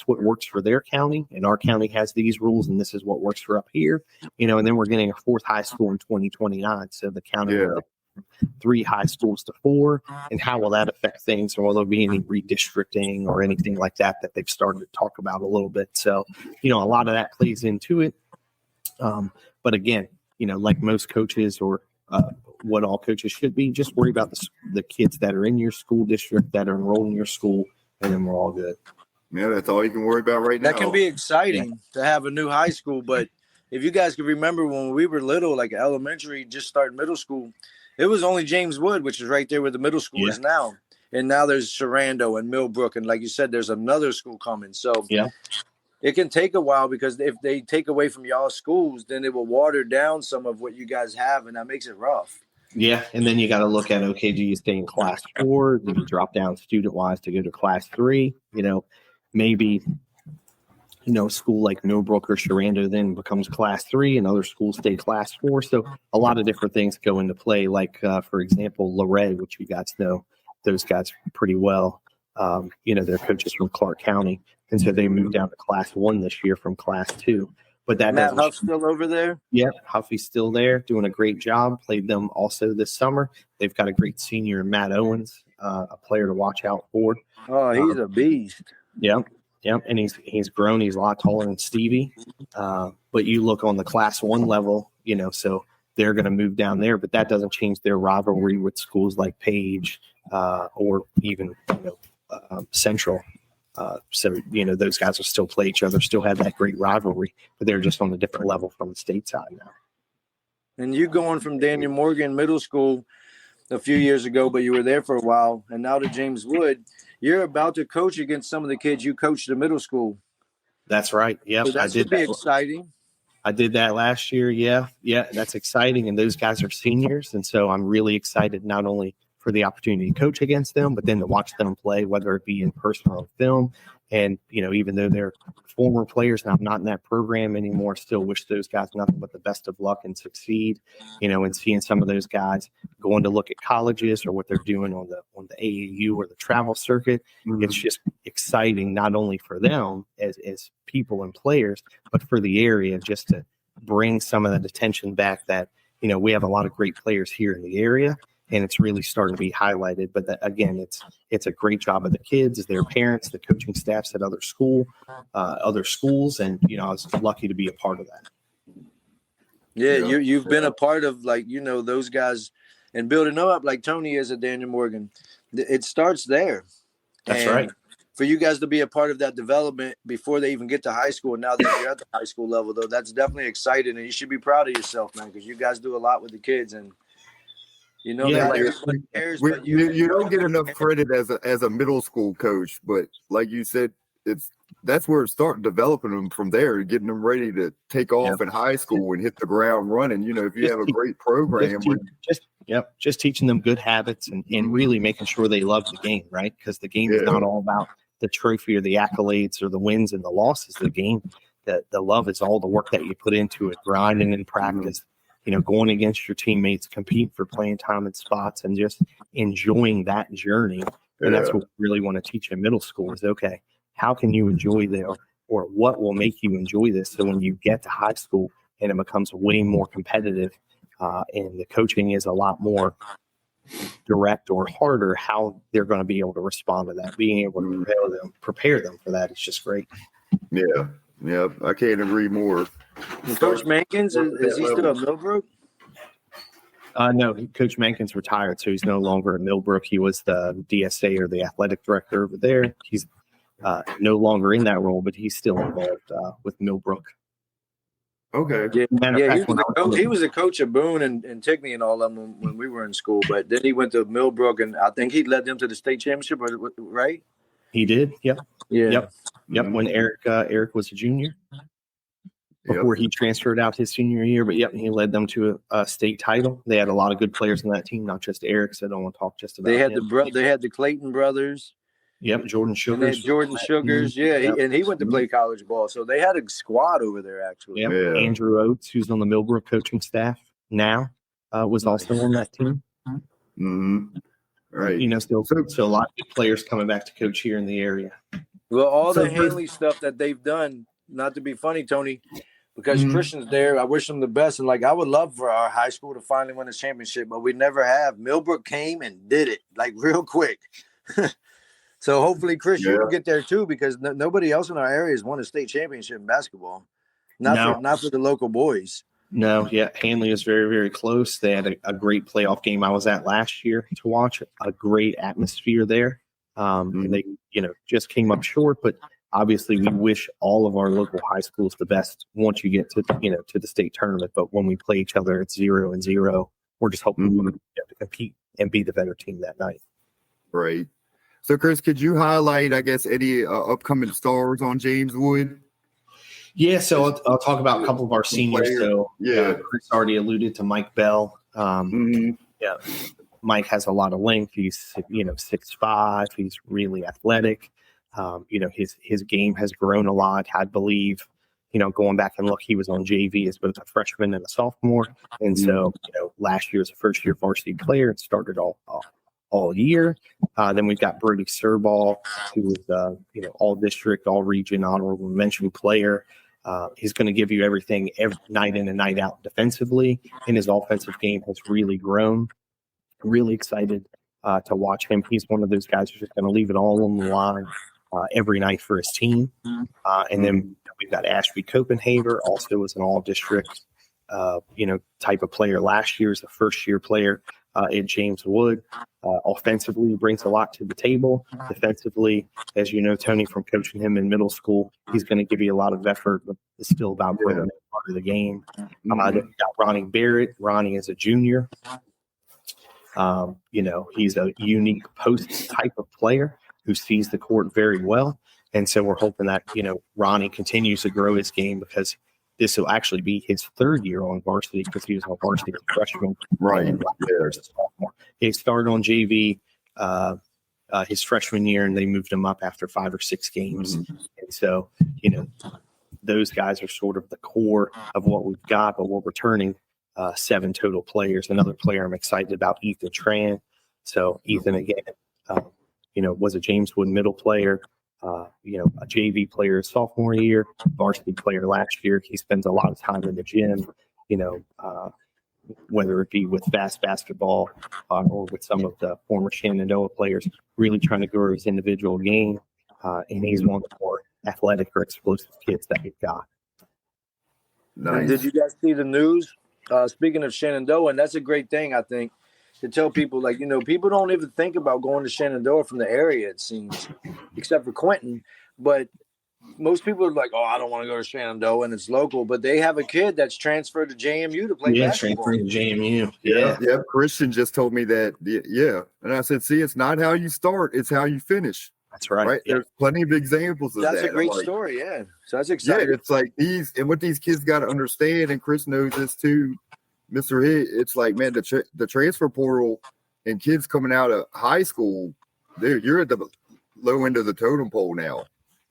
what works for their county. And our county has these rules, and this is what works for up here. And then we're getting a fourth high school in 2029. So the county will go 3 high schools to 4. And how will that affect things? Or will there be any redistricting or anything like that they've started to talk about a little bit? So, a lot of that plays into it. But again, like most coaches or what all coaches should be, just worry about the kids that are in your school district that are enrolled in your school, and then we're all good. Yeah, that's all you can worry about right now. That can be exciting to have a new high school, but if you guys can remember when we were little, like elementary, just starting middle school, it was only James Wood, which is right there where the middle school is now. And now there's Sharando and Millbrook. And like you said, there's another school coming. So it can take a while, because if they take away from y'all schools, then it will water down some of what you guys have. And that makes it rough. Yeah. And then you got to look at, okay, do you stay in class 4? Do you drop down student wise to go to class 3? Maybe a school like Millbrook or Sharando then becomes class 3, and other schools stay class 4. So a lot of different things go into play. Like, for example, Luray, which you guys know those guys pretty well. They're coaches from Clark County. And so they moved down to class 1 this year from class 2. But that Matt Huff's still over there? Yeah, Huffy's still there, doing a great job. Played them also this summer. They've got a great senior in Matt Owens, a player to watch out for. Oh, he's a beast. Yeah. Yeah, and he's grown. He's a lot taller than Stevie. But you look on the class 1 level, so they're going to move down there. But that doesn't change their rivalry with schools like Page or even Central. So those guys will still play each other, still have that great rivalry, but they're just on a different level from the state side now. And you going from Daniel Morgan Middle School a few years ago, but you were there for a while, and now to James Wood. You're about to coach against some of the kids you coached at middle school. That's right. Yep, so that should be exciting. I did that last year. Yeah, that's exciting. And those guys are seniors, and so I'm really excited not only for the opportunity to coach against them, but then to watch them play, whether it be in person or on film. And even though they're former players and I'm not in that program anymore, still wish those guys nothing but the best of luck and succeed. And seeing some of those guys going to look at colleges or what they're doing on the AAU or the travel circuit, it's just exciting not only for them as people and players, but for the area, just to bring some of that attention back that we have a lot of great players here in the area. And it's really starting to be highlighted. But again, it's a great job of the kids, their parents, the coaching staffs at other schools. And, I was lucky to be a part of that. Yeah, you've been a part of, those guys and building them up like Tony is at Daniel Morgan. It starts there. That's right. For you guys to be a part of that development before they even get to high school, and now that you're at the high school level, though, that's definitely exciting. And you should be proud of yourself, man, because you guys do a lot with the kids. And you don't get enough credit as a middle school coach, but like you said, that's where it starts developing them from there, getting them ready to take off in high school and hit the ground running. If you have a great program, just teaching them good habits and really making sure they love the game, right? Because the game is not all about the trophy or the accolades or the wins and the losses. The game, the love is all the work that you put into it, grinding in practice. Going against your teammates, compete for playing time and spots, and just enjoying that journey. And that's what we really want to teach in middle school is, okay, how can you enjoy or what will make you enjoy this? So when you get to high school and it becomes way more competitive and the coaching is a lot more direct or harder, how they're going to be able to respond to that, being able to prepare them for that. It's just great. Yeah. Yeah. I can't agree more. Coach Mankins, is he still at Millbrook? No, Coach Mankins retired, so he's no longer at Millbrook. He was the DSA or the athletic director over there. He's no longer in that role, but he's still involved with Millbrook. Okay. He was a coach of Boone and Tigney and all of them when we were in school, but then he went to Millbrook, and I think he led them to the state championship, right? He did, yep. Yeah. Yep, when Eric was a junior. Before he transferred out his senior year, but he led them to a state title. They had a lot of good players in that team, not just Eric. So I don't want to talk just about. They had the Clayton brothers. Yep, Jordan Sugars. And he went to play college ball. So they had a squad over there actually. Yep. Yeah. Andrew Oates, who's on the Millbrook coaching staff now, was also on that team. Mm-hmm. Right. So a lot of good players coming back to coach here in the area. Well, all the Hanley stuff that they've done, not to be funny, Tony, because Christian's there, I wish them the best. And, I would love for our high school to finally win a championship, but we never have. Millbrook came and did it, real quick. So hopefully, Chris, you can get there too, because nobody else in our area has won a state championship in basketball. Not for the local boys. No, yeah, Hanley is very, very close. They had a great playoff game I was at last year to watch. A great atmosphere there. And they, just came up short, but obviously we wish all of our local high schools the best once you get to, to the state tournament. But when we play each other, it's 0-0. We're just hoping we're going to compete and be the better team that night. Right. So, Chris, could you highlight, I guess, any upcoming stars on James Wood? Yeah, so I'll talk about a couple of our seniors. So, Chris already alluded to Mike Bell. Yeah, Mike has a lot of length. He's 6'5". He's really athletic. His game has grown a lot. I believe, going back and look, he was on JV as both a freshman and a sophomore, and so last year was a first-year varsity player and started all year. Then we've got Brody Serball, who is all district, all region, honorable mention player. He's going to give you everything every night in and night out defensively, and his offensive game has really grown. Really excited to watch him. He's one of those guys who's just going to leave it all on the line every night for his team. And then we've got Ashby Copenhaver, also was an all-district, type of player last year, as a first-year player at James Wood. Offensively, he brings a lot to the table. Defensively, as you know, Tony, from coaching him in middle school, he's going to give you a lot of effort, but it's still about bringing that part of the game. Then we've got Ronnie Barrett. Ronnie is a junior. He's a unique post type of player who sees the court very well. And so we're hoping that, Ronnie continues to grow his game, because this will actually be his third year on varsity, because he was on varsity as a freshman. Right. And as a sophomore. He started on JV his freshman year, and they moved him up after 5 or 6 games. And so, those guys are sort of the core of what we've got, but we're returning 7 total players. Another player I'm excited about, Ethan Tran. So Ethan, again, was a James Wood middle player, a JV player his sophomore year, varsity player last year. He spends a lot of time in the gym, whether it be with fast basketball or with some of the former Shenandoah players, really trying to grow his individual game. And he's one of the more athletic or explosive kids that we've got. Nice. Did you guys see the news? Speaking of Shenandoah, and that's a great thing, I think, to tell people, people don't even think about going to Shenandoah from the area, it seems, except for Quentin. But most people are like, oh, I don't want to go to Shenandoah, and it's local. But they have a kid that's transferred to JMU to play basketball. Transferred to JMU. Yeah. Christian just told me that. Yeah. And I said, see, it's not how you start, it's how you finish. That's right. Right. Yeah. There's plenty of examples of that. That's a great story. Yeah. So that's exciting. Yeah. It's like what these kids got to understand, and Chris knows this too, Mr. Higgs. It's like, man, the transfer portal and kids coming out of high school, you're at the low end of the totem pole now.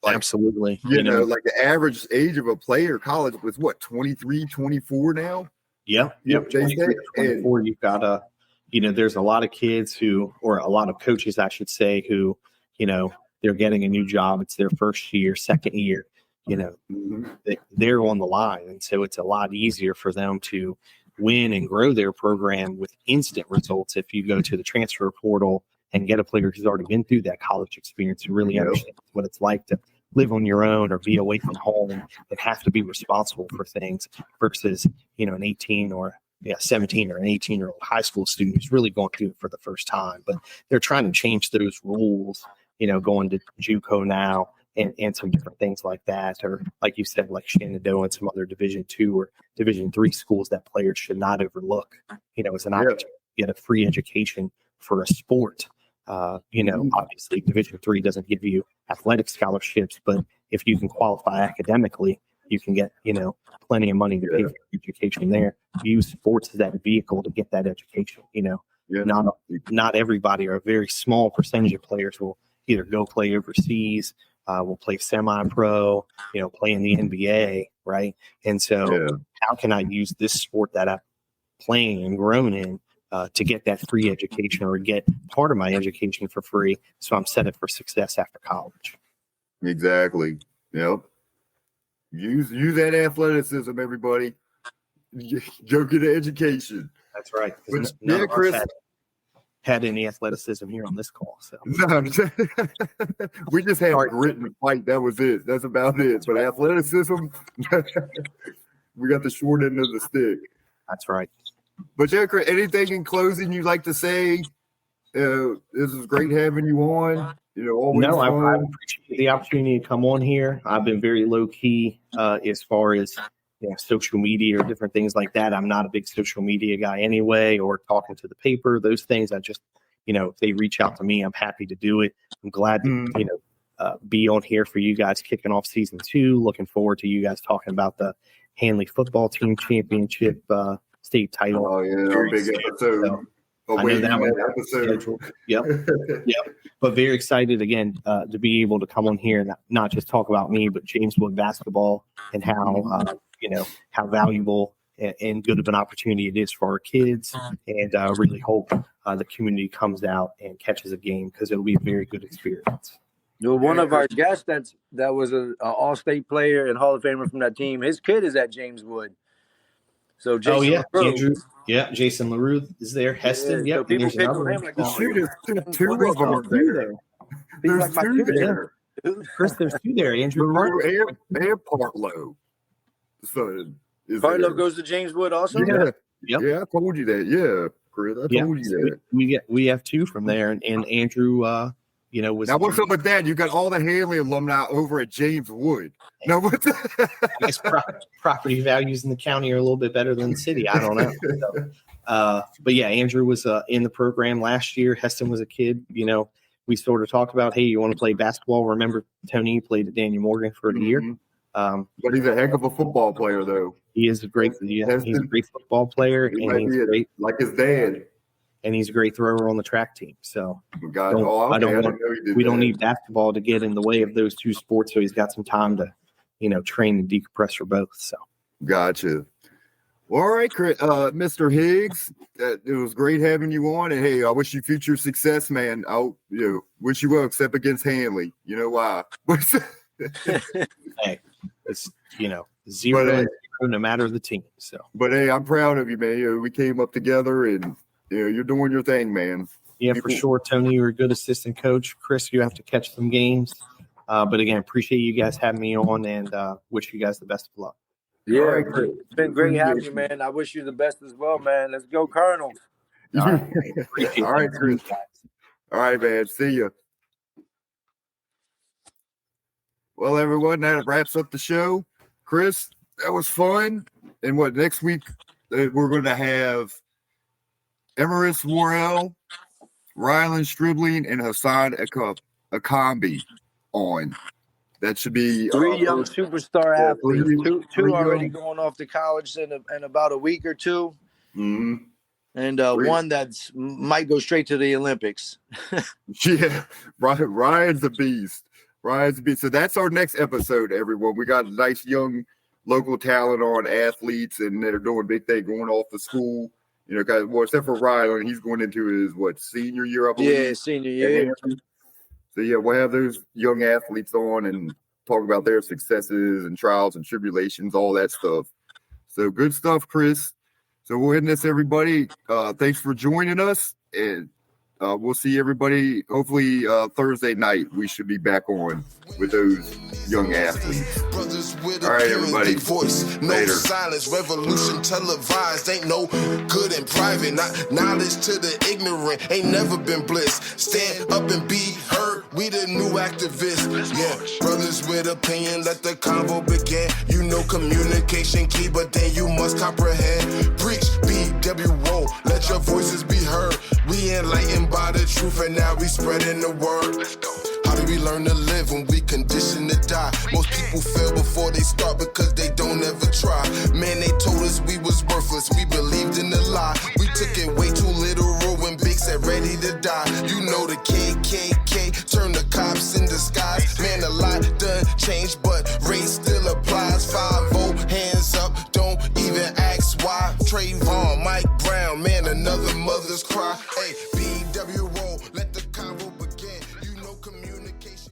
Absolutely. Like the average age of a player college was what, 23, 24 now? Yep. 23, 24. You've got there's a lot of kids or a lot of coaches, I should say, who, they're getting a new job. It's their first year, second year, they're on the line. And so it's a lot easier for them to win and grow their program with instant results if you go to the transfer portal and get a player who's already been through that college experience to really understand what it's like to live on your own or be away from home and have to be responsible for things versus, an 18 or 17 or an 18-year-old high school student who's really going through it for the first time. But they're trying to change those rules, going to JUCO now and some different things like that. Or like you said, like Shenandoah and some other Division II or Division III schools that players should not overlook, as an opportunity to get a free education for a sport. Obviously Division III doesn't give you athletic scholarships, but if you can qualify academically, you can get, plenty of money to pay for education there. Use sports as that vehicle to get that education. Not everybody, or a very small percentage of players will either go play overseas, will play semi-pro, play in the NBA, right? And so how can I use this sport that I'm playing and grown in to get that free education or get part of my education for free. So I'm set up for success after college. Exactly. Yep. Use that athleticism, everybody. Go get an education. That's right. But, None yeah, of us Chris. had any athleticism here on this call. So No, we just had grit and fight. That was it. That's about it. But athleticism, we got the short end of the stick. that's right. But yeah, Chris, anything in closing you'd like to say? This is great having you on. Always No, I fun. appreciate the opportunity to come on here. I've been very low key as far as social media or different things like that. I'm not a big social media guy anyway, or talking to the paper, those things. I just, if they reach out to me, I'm happy to do it. I'm glad to, be on here for you guys kicking off season 2. Looking forward to you guys talking about the Hanley football team championship state title. Oh, yeah, our big episode. So, I know that one episode. Yep. But very excited again to be able to come on here and not just talk about me, but James Wood basketball and how how valuable and good of an opportunity it is for our kids. And I really hope the community comes out and catches a game because it'll be a very good experience. One of our guests that was an all-state player and Hall of Famer from that team, his kid is at James Wood. So Jason Andrew. Yeah, Jason LaRue is there. Heston. Yeah, Yep. so people pick on him like, Shoot, there's 2 of them are there. There's 2 there. Chris, there's 2 there. Andrew LaRue and Partlow. So Partlow goes to James Wood also? Yeah. Yep. Yeah, I told you that. Yeah, Chris, I told you that. We have 2 from there, and Andrew, was. Now what's up with that? You got all the Hanley alumni over at James Wood. Now what's I guess property values in the county are a little bit better than the city. I don't know. So, but yeah, Andrew was in the program last year. Heston was a kid. We sort of talked about, hey, you want to play basketball? Remember, Tony played at Daniel Morgan for a year. But he's a heck of a football player, though. He is a great. He's a great football player, and he's great, like his dad. And he's a great thrower on the track team. So we don't need basketball to get in the way of those 2 sports. So he's got some time to, train and decompress for both. So gotcha. Well, all right, Chris, Mr. Higgs, it was great having you on. And hey, I wish you future success, man. I wish you well, except against Hanley. You know why? Hey, it's 0 no matter the team. So, but hey, I'm proud of you, man. We came up together and. Yeah, you're doing your thing, man. Yeah, for sure, Tony. You're a good assistant coach. Chris, you have to catch some games. But again, appreciate you guys having me on and wish you guys the best of luck. Yeah, right, it's been great having you, man. I wish you the best as well, man. Let's go, Colonels. All right, Chris. All right, man. See you. Well, everyone, that wraps up the show. Chris, that was fun. And next week we're going to have Emirates Worrell, Rylan Stribling, and Hassan Akambi on. That should be 3 young superstar athletes. Two already going off to college in about a week or 2. Mm-hmm. And one that's might go straight to the Olympics. Yeah, Ryan's a beast. So that's our next episode, everyone. We got a nice young local talent on, athletes, and they're doing big things going off to school. Except for Ryan, he's going into his senior year, I believe. Yeah, senior year. So yeah, we'll have those young athletes on and talk about their successes and trials and tribulations, all that stuff. So good stuff, Chris. So we'll end this, everybody. Thanks for joining us, and we'll see everybody hopefully Thursday night. We should be back on with those young athletes. All right, everybody. Later. Silence, revolution televised. Ain't no good in private. Not knowledge to the ignorant. Ain't never been bliss. Stand up and be heard. We the new activists. Yeah, brothers with opinion. Let the convo begin. Communication key, but then you must comprehend. Preach B.W.O. Let your voices be heard. We enlightened by the truth, and now we spreading the word. Let's go. How do we learn to live when we conditioned to die? Most people fail before they start because they don't ever try. Man, they told us we was worthless. We believed in the lie. We took it way too literal when Big said ready to die. The KKK turned the cops in disguise. Man, a lot done changed, but race still applies. 5-0, hands up, don't even ask why. Trayvon, Mike Brown, man, another mother's cry. Hey,